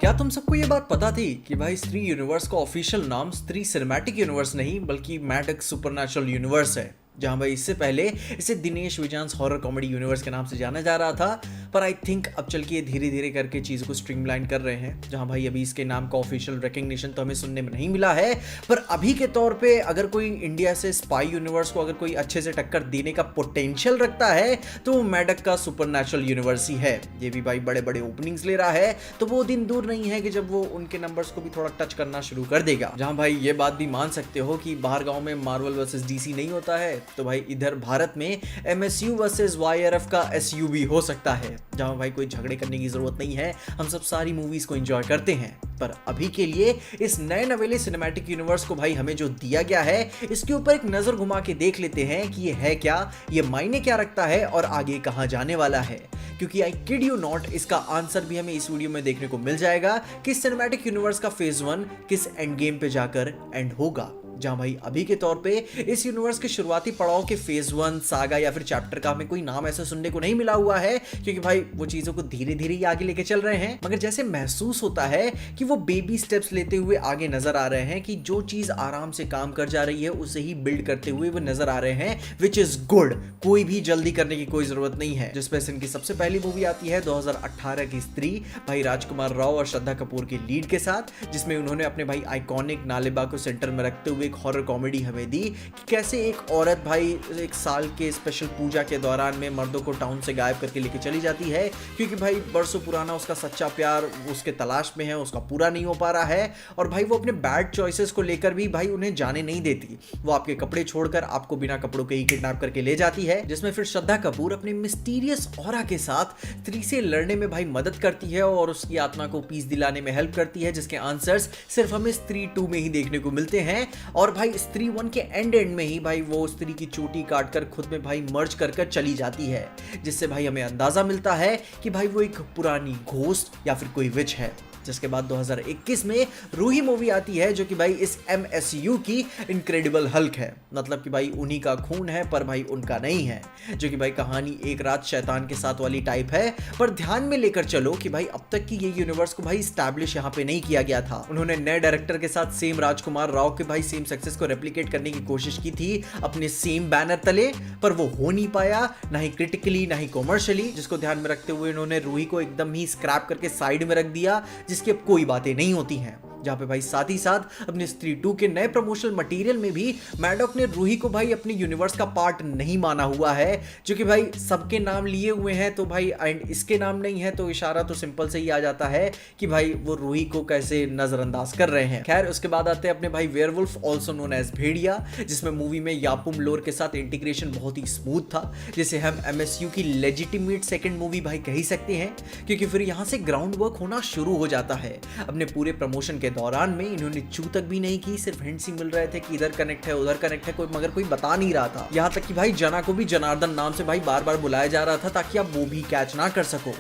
क्या तुम सबको ये बात पता थी कि भाई स्त्री यूनिवर्स का ऑफिशियल नाम स्त्री सिनेमैटिक यूनिवर्स नहीं बल्कि मैडक्स सुपरनैचुरल यूनिवर्स है। जहां भाई इससे पहले इसे दिनेश विजांस हॉरर कॉमेडी यूनिवर्स के नाम से जाना जा रहा था, पर आई थिंक अब चल के धीरे धीरे करके चीज़ को स्ट्रीमलाइन कर रहे हैं। जहां भाई अभी इसके नाम का ऑफिशियल रिकग्निशन तो हमें सुनने में नहीं मिला है, पर अभी के तौर पे अगर कोई इंडिया से स्पाई यूनिवर्स को अगर कोई अच्छे से टक्कर देने का पोटेंशियल रखता है तो वो मैडक का सुपरनैचुरल यूनिवर्स ही है। ये भी भाई बड़े बड़े ओपनिंग्स ले रहा है, तो वो दिन दूर नहीं है कि जब वो उनके नंबर्स को भी थोड़ा टच करना शुरू कर देगा। जहां भाई ये बात भी मान सकते हो कि बाहर गांव में मार्वल वर्सेस डीसी नहीं होता है, तो भाई इधर भारत में एमएसयू वर्सेस वाईआरएफ का एसयू भी हो सकता है। जहां भाई कोई झगड़े करने की जरूरत नहीं है, हम सब सारी मूवीज को एंजॉय करते हैं। पर अभी के लिए इस नए नवेले सिनेमैटिक यूनिवर्स को भाई हमें जो दिया गया है, इसके ऊपर एक नजर घुमा के देख लेते हैं कि ये है क्या, ये मायने क्या रखता है और आगे कहां जाने वाला है। क्योंकि आई किड यू नॉट, इसका आंसर भी हमें इस वीडियो में देखने को मिल जाएगा कि सिनेमैटिक यूनिवर्स का फेज 1 किस एंड गेम पे जाकर एंड होगा। जहां भाई अभी के तौर पे इस यूनिवर्स के शुरुआती पड़ाव के फेज 1 सागा या फिर चैप्टर का हमें कोई नाम ऐसा सुनने को नहीं मिला हुआ है, क्योंकि भाई वो चीजों को धीरे धीरे ही आगे लेके चल रहे हैं। मगर जैसे महसूस होता है कि वो बेबी स्टेप्स लेते हुए आगे नजर आ रहे हैं, कि जो चीज आराम से काम कर जा रही है उसे ही बिल्ड करते हुए वो नजर आ रहे हैं, विच इज गुड। कोई भी जल्दी करने की कोई जरूरत नहीं है। जिसमें से इनकी सबसे पहली मूवी आती है 2018 की स्त्री, भाई राजकुमार राव और श्रद्धा कपूर की लीड के साथ, जिसमें उन्होंने अपने भाई आइकॉनिक नालेबा को सेंटर में रखते हुए एक हॉरर कॉमेडी हमें दी कि कैसे एक औरत भाई एक साल के स्पेशल पूजा के दौरान में मर्दों को टाउन से गायब करके लेके चली जाती है, क्योंकि भाई बरसों पुराना उसका सच्चा प्यार उसके तलाश में है, उसका पूरा नहीं हो पा रहा है। और भाई वो अपने बैड चॉइसेस को लेकर भी भाई उन्हें जाने नहीं देती। वो आपके कपड़े छोड़कर आपको बिना कपड़ों के ही किडनैप करके ले जाती है। जिसमें फिर श्रद्धा कपूर अपने मिस्टीरियस ऑरा के साथ स्त्री से लड़ने में भाई मदद करती है और उसकी आत्मा को पीस दिलाने में हेल्प करती है, जिसके आंसर्स सिर्फ हमें स्त्री 2 में ही देखने को मिलते हैं। और भाई स्त्री 1 के एंड में ही भाई वो स्त्री की चोटी काटकर खुद में भाई मर्ज कर चली जाती है, जिससे भाई हमें अंदाजा मिलता है कि भाई वो एक पुरानी घोस्ट या फिर कोई विच है। जिसके बाद 2021 में रूही मूवी आती है, जो कि भाई इस एमएसयू की इनक्रेडिबल हल्क है। मतलब कि भाई उन्हीं का खून है पर भाई उनका नहीं है। जो कि भाई कहानी एक रात शैतान के साथ वाली टाइप है, पर ध्यान में लेकर चलो कि भाई अब तक की ये यूनिवर्स को भाई स्टैब्लिश यहाँ पे नहीं किया गया था। उन्होंने नए डायरेक्टर के साथ सेम राजकुमार राव के भाई सेम सक्सेस को रेप्लिकेट करने की कोशिश की थी अपने सेम बैनर तले, पर वो हो नहीं पाया, ना ही क्रिटिकली ना ही कॉमर्शियली। जिसको ध्यान में रखते हुए उन्होंने रूही को एकदम ही स्क्रैप करके साइड में रख दिया, जिसकी अब कोई बातें नहीं होती हैं। जहां पे भाई साथ ही साथ अपने स्त्री 2 के नए प्रमोशनल मटेरियल में भी मैडॉक ने रूही को भाई अपने यूनिवर्स का पार्ट नहीं माना हुआ है। जो कि भाई सबके नाम लिए हुए हैं, तो भाई एंड इसके नाम नहीं है, तो इशारा तो सिंपल से ही आ जाता है कि भाई वो रूही को कैसे नजरअंदाज कर रहे हैं। खैर उसके बाद आते हैं अपने भाई वेयरवुल्फ ऑल्सो नोन एज भेड़िया, जिसमें मूवी में यापुम लोर के साथ इंटीग्रेशन बहुत ही स्मूथ था, जिसे हम एमएसयू की लेजिटिमेट सेकंड मूवी भाई कह ही सकते हैं। क्योंकि फिर यहां से ग्राउंड वर्क होना शुरू हो जाता है। अपने पूरे प्रमोशन के दौरान में इन्होंने चू तक भी नहीं की, सिर्फ हिंट्स ही मिल रहे थे कि इधर कनेक्ट है उधर कनेक्ट है, कोई मगर कोई बता नहीं रहा था। यहां तक कि भाई जना को भी जनार्दन नाम से भाई बार बार बुलाया जा रहा था ताकि आप वो भी कैच ना कर सको।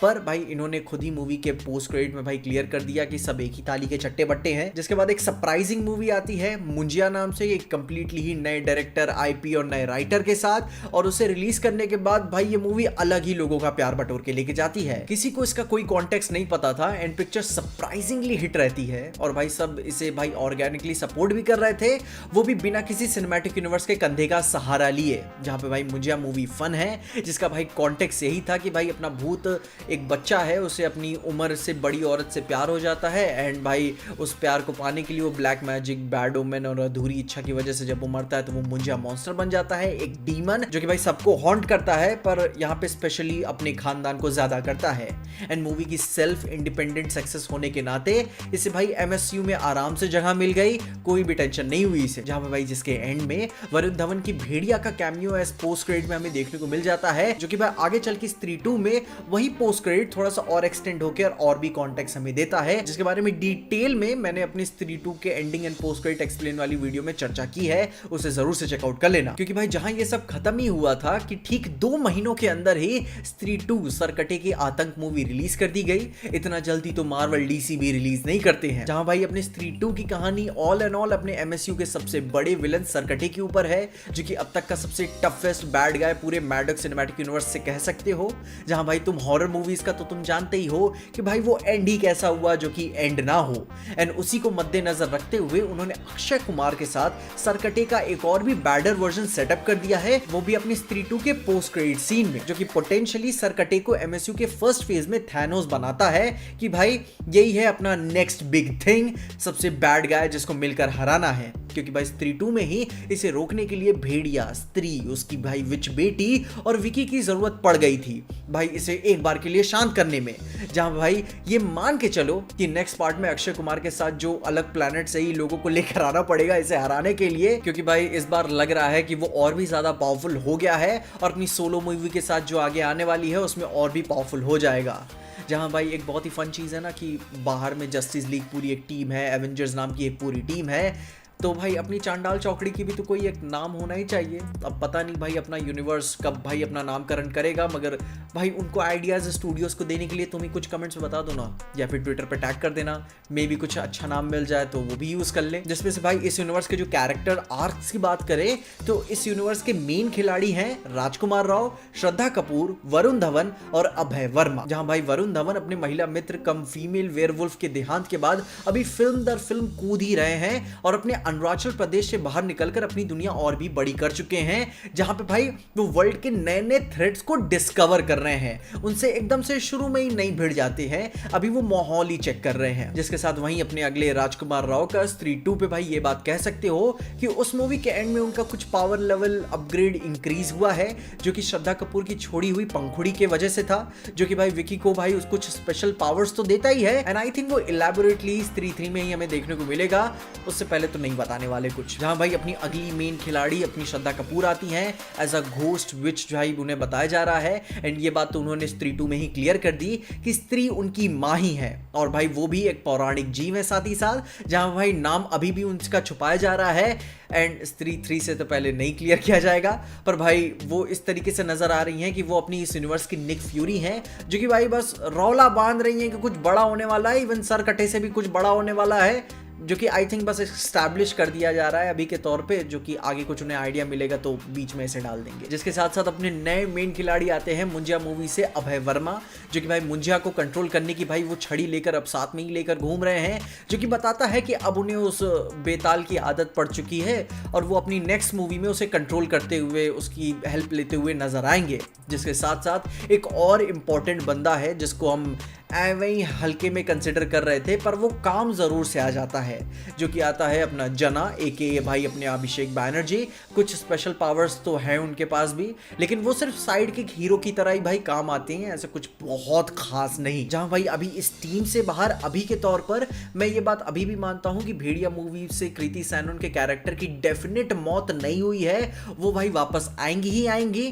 पर भाई इन्होंने खुद ही मूवी के पोस्ट क्रेडिट में भाई क्लियर कर दिया कि सब एक ही थाली के चट्टे बट्टे हैं। जिसके बाद एक सरप्राइजिंग मूवी आती है मुंजिया नाम से, एक कंप्लीटली ही नए डायरेक्टर आईपी और नए राइटर के साथ, और उसे रिलीज करने के बाद भाई ये मूवी अलग ही लोगों का प्यार बटोर के लेके जाती है। किसी को इसका कोई कॉन्टेक्स्ट नहीं पता था एंड पिक्चर सरप्राइजिंगली हिट रहती है, और भाई सब इसे भाई ऑर्गेनिकली सपोर्ट भी कर रहे थे, वो भी बिना किसी सिनेमैटिक यूनिवर्स के कंधे का सहारा लिए। जहां पे भाई मुंजिया मूवी फन है, जिसका भाई कॉन्टेक्स्ट यही था कि भाई अपना भूत एक बच्चा है, उसे अपनी उम्र से बड़ी औरत से प्यार हो जाता है एंड भाई उस प्यार को पाने के लिए वो ब्लैक मैजिक, बैड ओमेन और अधूरी इच्छा की वजह से जब वो मरता है तो वो मुंजिया मॉन्स्टर बन जाता है, एक डीमन जो कि भाई सबको हॉन्ट करता है, पर यहाँ पे स्पेशली अपने खानदान को ज्यादा करता है। एंड मूवी की सेल्फ इंडिपेंडेंट सक्सेस होने के नाते इसे भाई एमएसयू में आराम से जगह मिल गई, कोई भी टेंशन नहीं हुई इसे। जहां पे भाई जिसके एंड में वरुण धवन की भेड़िया का कैमियो एज पोस्ट क्रेडिट में हमें देखने को मिल जाता है, जो कि भाई आगे चल के स्त्री 2 में वही पोस्ट क्रेडिट थोड़ा सा और एक्सटेंड होकर और भी कॉन्टेक्स्ट हमें देता है, जिसके बारे में डिटेल में मैंने अपनी स्त्री 2 के ending and post credit explain वाली वीडियो में चर्चा की है, उसे जरूर से चेकआउट कर लेना। क्योंकि भाई जहां ये सब खत्म ही हुआ था कि ठीक 2 महीनों के अंदर ही स्त्री 2 सरकटे की आतंक मूवी रिलीज कर दी गई। इतना जल्दी तो मार्वल डीसी भी रिलीज नहीं करते हैं। जहां भाई अपने स्त्री 2 की कहानी ऑल एंड ऑल अपने एमएसयू के सबसे बड़े विलन सरकटे के ऊपर है, जो कि अब तक का सबसे टफेस्ट बैड गाय पूरे मैडॉक सिनेमैटिक यूनिवर्स से कह सकते हो। जहां भाई तुम हॉरर मूवी मूवीज का तो तुम जानते ही हो कि भाई वो एंड ही कैसा हुआ जो कि एंड ना हो। एंड उसी को मद्देनजर रखते हुए उन्होंने अक्षय कुमार के साथ सरकटे का एक और भी बैडर वर्जन सेटअप कर दिया है, वो भी अपनी स्त्री 2 के पोस्ट क्रेडिट सीन में, जो कि पोटेंशियली सरकटे को एमएसयू के फर्स्ट फेज में थैनोस बनाता है कि भाई यही है अपना नेक्स्ट बिग थिंग, सबसे बैड गाय जिसको मिलकर हराना है। क्योंकि भाई स्त्री 2 में ही इसे रोकने के लिए भेड़िया, स्त्री, उसकी भाई विच बेटी और विकी की जरूरत पड़ गई थी भाई इसे एक बार के लिए शांत करने में। जहां भाई ये मान के चलो कि नेक्स्ट पार्ट में अक्षय कुमार के साथ जो अलग प्लैनेट से ही लोगों को लेकर आना पड़ेगा इसे हराने के लिए, क्योंकि भाई इस बार लग रहा है कि वो और भी ज्यादा पावरफुल हो गया है और अपनी सोलो मूवी के साथ जो आगे आने वाली है उसमें और भी पावरफुल हो जाएगा। जहां भाई एक बहुत ही फन चीज़ है ना कि बाहर में जस्टिस लीग पूरी एक टीम है, एवेंजर्स नाम की एक पूरी टीम है, तो भाई अपनी चांडाल चौकड़ी की भी तो कोई एक नाम होना ही चाहिए। अब पता नहीं भाई अपना यूनिवर्स कब भाई अपना नामकरण करेगा, मगर भाई उनको आइडियाज स्टूडियोज को देने के लिए तुम ही कुछ कमेंट्स में बता दो ना, या फिर ट्विटर पे टैग कर देना, मे भी कुछ अच्छा नाम मिल जाए तो वो भी यूज कर ले। जिसमें से भाई इस यूनिवर्स के जो कैरेक्टर आर्क्स की बात करें तो इस यूनिवर्स के मेन खिलाड़ी हैं राजकुमार राव, श्रद्धा कपूर, वरुण धवन और अभय वर्मा। जहां भाई वरुण धवन अपने महिला मित्र कम फीमेल वेयरवुल्फ के देहांत के बाद अभी फिल्म दर फिल्म कूद ही रहे हैं और अपने अरुणाचल प्रदेश से बाहर निकलकर अपनी दुनिया और भी बड़ी कर चुके हैं, जहां पे भाई वो वर्ल्ड के नए नए थ्रेट्स को डिस्कवर कर रहे हैं। उनसे एकदम से शुरू में ही नहीं भिड़ जाते हैं, अभी वो माहौल ही चेक कर रहे हैं। जिसके साथ वहीं अपने अगले राजकुमार राव का स्त्री 2 पे भाई ये बात कह सकते हो कि उस मूवी के एंड में उनका कुछ पावर लेवल अपग्रेड इंक्रीज हुआ है, जो कि श्रद्धा कपूर की छोड़ी हुई पंखुड़ी के वजह से था, जो कि भाई विकी को भाई कुछ स्पेशल पावर्स तो देता ही है। एंड आई थिंक वो इलैबोरेटली स्त्री 3 में ही हमें देखने को मिलेगा, उससे पहले तो नहीं बताने वाले कुछ। जहां भाई अपनी अगली मेन खिलाड़ी अपनी श्रद्धा कपूर आती हैं एज अ घोस्ट विच भाई उन्हें बताया जा रहा है। एंड ये बात तो उन्होंने स्त्री 2 में ही क्लियर कर दी कि स्त्री उनकी माँ ही है और भाई वो भी एक पौराणिक जीव है साथ ही साथ, जहां भाई नाम अभी भी उनका छुपाया जा रहा है। एंड स्त्री 3 से तो पहले नहीं क्लियर किया जाएगा, पर भाई वो इस तरीके से नजर आ रही हैं कि वो अपनी इस यूनिवर्स की निक फ्यूरी हैं, जो कि भाई बस रौला बांध रही हैं कि कुछ बड़ा होने वाला है, इवन सर कटे से भी कुछ बड़ा होने वाला है, जो कि आई थिंक बस एस्टैब्लिश कर दिया जा रहा है अभी के तौर पे, जो कि आगे कुछ उन्हें आइडिया मिलेगा तो बीच में इसे डाल देंगे। जिसके साथ साथ अपने नए मेन खिलाड़ी आते हैं मुंजिया मूवी से अभय वर्मा, जो कि भाई मुंजिया को कंट्रोल करने की भाई वो छड़ी लेकर अब साथ में ही लेकर घूम रहे हैं, जो कि बताता है कि अब उन्हें उस बेताल की आदत पड़ चुकी है और वो अपनी नेक्स्ट मूवी में उसे कंट्रोल करते हुए उसकी हेल्प लेते हुए नजर आएंगे। जिसके साथ साथ एक और इम्पॉर्टेंट बंदा है जिसको हम वही हल्के में कंसिडर कर रहे थे, पर वो काम जरूर से आ जाता है, जो कि आता है अपना जना एके भाई अपने अभिषेक बैनर्जी। कुछ स्पेशल पावर्स तो हैं उनके पास भी, लेकिन वो सिर्फ साइड के हीरो की तरह ही भाई काम आते हैं, ऐसे कुछ बहुत खास नहीं। जहां भाई अभी इस टीम से बाहर अभी के तौर पर मैं ये बात अभी भी मानता हूं कि भेड़िया मूवी से कृति सैनन के कैरेक्टर की डेफिनेट मौत नहीं हुई है, वो भाई वापस आएंगी ही आएंगी।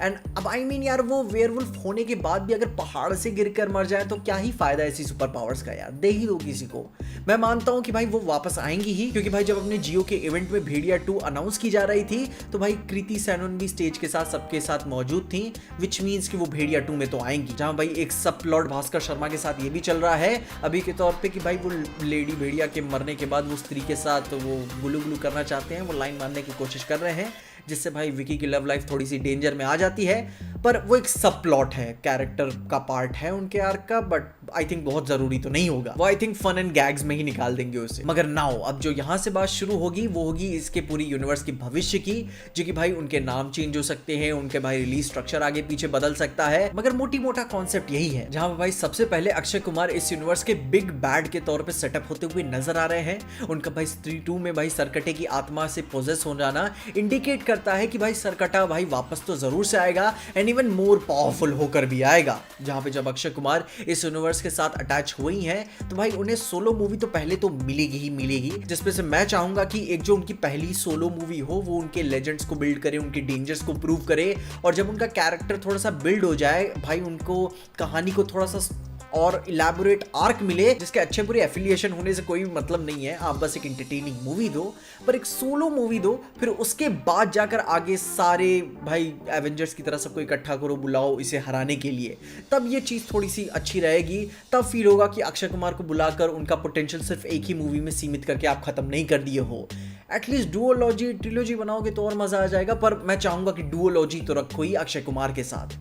एंड अब आई मीन यार वो वेयरवुल्फ होने के बाद भी अगर पहाड़ से गिरकर मर जाए तो क्या ही फायदा ऐसी सुपर पावर्स का, यार दे ही दो किसी को। मैं मानता हूं कि भाई वो वापस आएंगी ही, क्योंकि भाई जब अपने जियो के इवेंट में भेड़िया 2 अनाउंस की जा रही थी तो भाई कृति सैनन भी स्टेज के साथ सबके साथ मौजूद थी, विच मीन्स कि वो भेड़िया 2 में तो आएंगी। जहां भाई एक सब प्लॉट भास्कर शर्मा के साथ ये भी चल रहा है अभी के तौर पे कि भाई वो लेडी भेड़िया के मरने के बाद वो स्त्री के साथ वो गुलू गुलू करना चाहते हैं, वो लाइन मारने की कोशिश कर रहे हैं, जिससे भाई विकी की लव लाइफ थोड़ी सी डेंजर में आ जाती है। पर वो एक सब प्लॉट है, कैरेक्टर का पार्ट है उनके आर्क का, बट आई थिंक बहुत जरूरी तो नहीं होगा, वो I think fun and gags में ही निकाल देंगे उसे। मगर नाउ अब जो यहाँ से बात शुरू होगी वो होगी इसके पूरी यूनिवर्स की भविष्य की, जो कि भाई उनके नाम चेंज हो सकते हैं, उनके भाई रिलीज स्ट्रक्चर आगे पीछे बदल सकता है, मगर मोटी मोटा कॉन्सेप्ट यही है। जहां भाई सबसे पहले अक्षय कुमार इस यूनिवर्स के बिग बैड के तौर पे सेटअप होते हुए नजर आ रहे हैं। उनका भाई स्त्री 2 में भाई सरकटे की आत्मा से पोजेस हो जाना इंडिकेट करता है कि भाई सरकटा भाई वापस तो जरूर से आएगा एंड इवन मोर पावरफुल होकर भी आएगा। जहां पे जब अक्षय कुमार इस यूनिवर्स के साथ अटैच हुई हैं तो भाई उन्हें सोलो मूवी तो पहले तो मिलेगी ही मिलेगी, जिसपे से मैं चाहूंगा कि एक जो उनकी पहली सोलो मूवी हो वो उनके लेजेंड्स को बिल्ड करे, उनके डेंजर्स को प्रूव करे, और जब उनका कैरेक्टर थोड़ा सा बिल्ड हो जाए भाई उनको कहानी को थोड़ा सा और इलैबोरेट आर्क मिले, जिसके अच्छे बुरे एफिलिएशन होने से कोई मतलब नहीं है, आप बस एक एंटरटेनिंग मूवी दो, पर एक सोलो मूवी दो, फिर उसके बाद जाकर आगे सारे भाई एवेंजर्स की तरह सबको इकट्ठा करो, बुलाओ इसे हराने के लिए, तब ये चीज़ थोड़ी सी अच्छी रहेगी। तब फील होगा कि अक्षय कुमार को बुलाकर उनका पोटेंशियल सिर्फ एक ही मूवी में सीमित करके आप खत्म नहीं कर दिए हो। एटलीस्ट डुओलॉजी ट्रिलॉजी बनाओगे तो और मजा आ जाएगा, पर मैं चाहूंगा कि डुओलॉजी तो रखो ही अक्षय कुमार के साथ।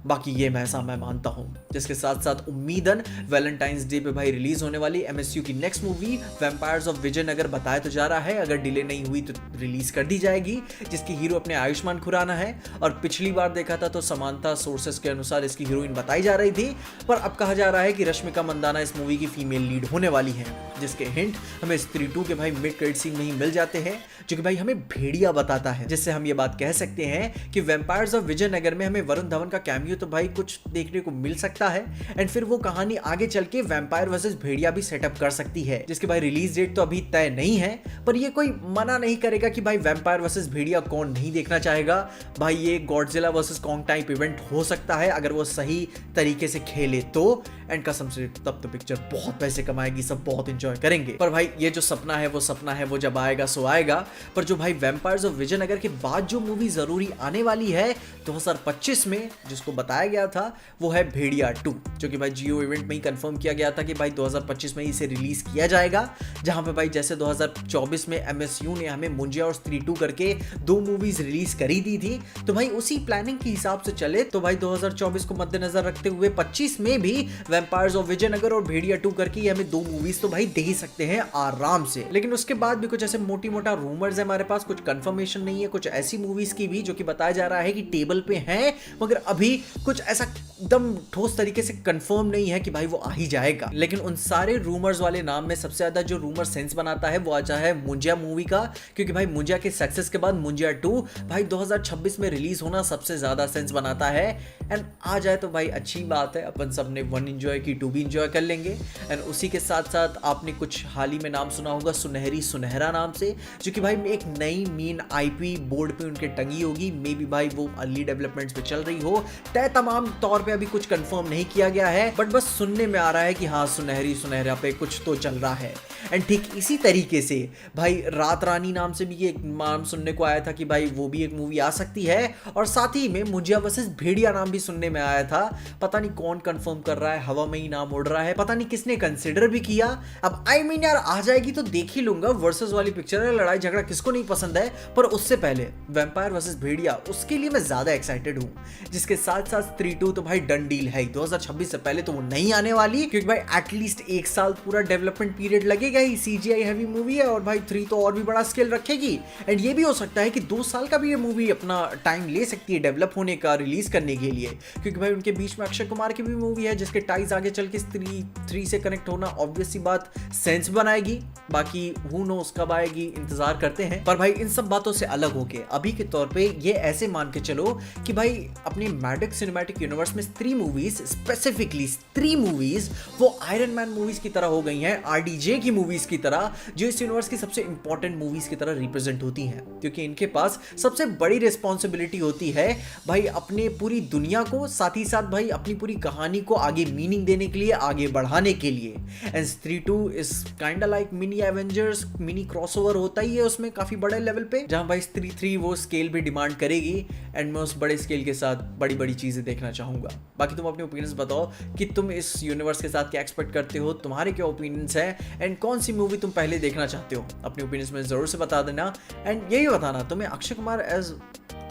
बाकी ये मैं मानता हूँ। जिसके साथ साथ उम्मीदन वैलेंटाइंस डे पे भाई रिलीज होने वाली एमएसयू की next movie vampires of Vijayanagar बताया तो जा रहा है, अगर डिले नहीं हुई तो रिलीज कर दी जाएगी, जिसकी हीरो अपने आयुष्मान खुराना है। और पिछली बार देखा था तो समांथा सोर्सेस के अनुसार इसकी हीरोइन बताई जा रही थी, पर अब कहा जा रहा है कि रश्मिका मंदाना इस मूवी की फीमेल लीड होने वाली है, जिसके हिंट हमें स्त्री 2 के भाई मिड क्रेडिट सीन में ही मिल जाते हैं, जो कि भाई हमें भेड़िया बताता है, जिससे हम ये बात कह सकते हैं कि वैम्पायर्स ऑफ विजयनगर में हमें वरुण धवन का कैमियो तो भाई कुछ देखने को मिल सकता है, एंड फिर वो कहानी आगे चल के वैम्पायर वर्सेस भेड़िया भी सेटअप कर सकती है, जिसके भाई रिलीज डेट तो अभी तय नहीं है, पर ये कोई मना नहीं करेगा कि भाई वैम्पायर वर्सेस भेड़िया कौन नहीं देखना चाहेगा। भाई ये Godzilla versus Kong type event हो सकता है अगर वो सही तरीके से खेले तो, एंड कसम से तब तो पिक्चर बहुत पैसे कमाएगी, सब बहुत एंजॉय करेंगे। पर भाई ये जो सपना है वो जब आएगा सो आएगा। पर जो भाई वैम्पायर्स ऑफ विजयनगर के बाद जो मूवी जरूरी आने वाली है 2025 में, जिसको बताया गया था वो है भेड़िया 2, जो कि भाई जियो इवेंट में ही कंफर्म किया गया था कि भाई 2025 में इसे रिलीज किया जाएगा। जहां पे भाई जैसे 2024 में एमएसयू ने हमें मुंजिया और स्त्री 2 करके 2 मूवीज रिलीज करी दी थी, तो भाई उसी प्लानिंग के हिसाब से चले तो भाई 2024 को मद्देनजर रखते हुए 25 में भी वैम्पायर्स ऑफ विजयनगर और भेड़िया 2 करके हमें 2 मूवीज तो भाई दे ही सकते हैं आराम से। लेकिन उसके बाद भी कुछ ऐसे मोटी मोटा रूमर्स है हमारे पास, कुछ कंफर्मेशन नहीं है, कुछ ऐसी मूवीज की भी जो कि बताया जा रहा है कि टेबल पे हैं, मगर अभी कुछ ऐसा एकदम ठोस तरीके से कंफर्म नहीं है कि भाई वो आ ही जाएगा। लेकिन उन सारे रूमर्स वाले नाम में सबसे ज्यादा जो रूमर सेंस बनाता है वो आता है मुंजिया मूवी का, क्योंकि भाई मुंजिया के सक्सेस के बाद मुंजिया 2 भाई 2026 में रिलीज होना सबसे ज्यादा सेंस बनाता है। एंड आ जाए तो भाई अच्छी बात है, अपन सब ने 1 एंजॉय की 2 भी एंजॉय कर लेंगे। एंड उसी के साथ साथ आपने कुछ हाल ही में नाम सुना होगा सुनहरी सुनहरा नाम से, जो कि भाई एक नई मेन आईपी बोर्ड पे उनके टंगी होगी, मे बी भाई वो अर्ली डेवलपमेंट्स पे चल रही हो, तय तमाम तौर पे अभी कुछ कंफर्म नहीं किया गया है, बट बस सुनने में आ रहा है कि हाँ सुनहरी सुनहरा पे कुछ तो चल रहा है। एंड ठीक इसी तरीके से भाई रात रानी नाम से भी एक नाम सुनने को आया था कि भाई वो भी एक मूवी आ सकती है, और साथ ही में मुंजिया वर्सेस भेड़िया नाम भी सुनने में आया था। पता नहीं कौन कंफर्म कर रहा है, हवा में ही नाम उड़ रहा है, पता नहीं किसने कंसिडर भी किया। अब आई मीन यार आ जाएगी तो देख ही लूंगा, वर्सेस वाली पिक्चर है, लड़ाई झगड़ा किसको नहीं पसंद है, पर उससे पहले वैम्पायर वर्सेस भेड़िया उसके लिए मैं ज्यादा एक्साइटेड हूं। जिसके साथ साथ स्त्री 2 तो भाई डन डील है, 2026 से पहले तो वो नहीं आने वाली, क्योंकि भाई एटलीस्ट 1 साल पूरा डेवलपमेंट पीरियड लगेगा ही, सीजीआई हैवी मूवी है, और भाई 3 तो और भी बड़ा स्केल रखेगी। एंड ये भी हो सकता है कि 2 साल का भी ये मूवी अपना टाइम ले सकती है डेवलप होने का, रिलीज करने के लिए, क्योंकि भाई उनके बीच में अक्षय कुमार की भी मूवी है जिसके टाइज आगे चल के स्त्री 3 से कनेक्ट होना ऑब्वियस सी बात सेंस बनाएगी। बाकी हु नोस कब आएगी, इंतजार करते हैं। पर भाई इन सब बातों से अलग होके अभी के तौर पे ये ऐसे मान के चलो कि भाई अपने मैड्रिक्स सिनेमैटिक यूनिवर्स में स्त्री मूवीज, स्पेसिफिकली स्त्री मूवीज वो आयरन मैन मूवीज की तरह हो गई हैं, आरडीजे की मूवीज की तरह, जो इस यूनिवर्स की सबसे इंपॉर्टेंट मूवीज की तरह रिप्रेजेंट होती हैं, क्योंकि इनके पास सबसे बड़ी रिस्पॉन्सिबिलिटी होती है भाई अपने पूरी दुनिया को, साथ ही साथ भाई अपनी पूरी कहानी को आगे मीनिंग देने के लिए, आगे बढ़ाने के लिए। एंड स्त्री 2 is kinda like mini Avengers, mini crossover होता ही है उसमें काफी बड़े लेवल पे, जहां भाई स्त्री 3 वो स्केल भी डिमांड करेगी, एंड मैं उस बड़े स्केल के साथ बड़ी बड़ी चीजें देखना चाहूंगा। बाकी तुम अपने ओपिनियंस बताओ कि तुम इस यूनिवर्स के साथ क्या एक्सपेक्ट करते हो, तुम्हारे क्या ओपिनियंस हैं, एंड कौन सी मूवी तुम पहले देखना चाहते हो, अपने ओपिनियंस में जरूर से बता देना। एंड यही बताना तुम्हें अक्षय कुमार एज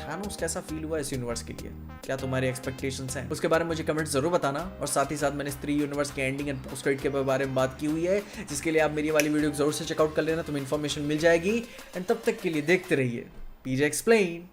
थानोस कैसा फील हुआ इस यूनिवर्स के लिए, क्या तुम्हारे एक्सपेक्टेशंस हैं, उसके बारे में मुझे कमेंट जरूर बताना। और साथ ही साथ मैंने स्त्री यूनिवर्स के एंडिंग एंड पोस्ट क्रेडिट के बारे में बात की हुई है, जिसके लिए आप मेरी वाली वीडियो जरूर से चेकआउट कर लेना, तुम्हें इन्फॉर्मेशन मिल जाएगी। एंड तब तक के लिए देखते रहिए पीजे एक्सप्लेन।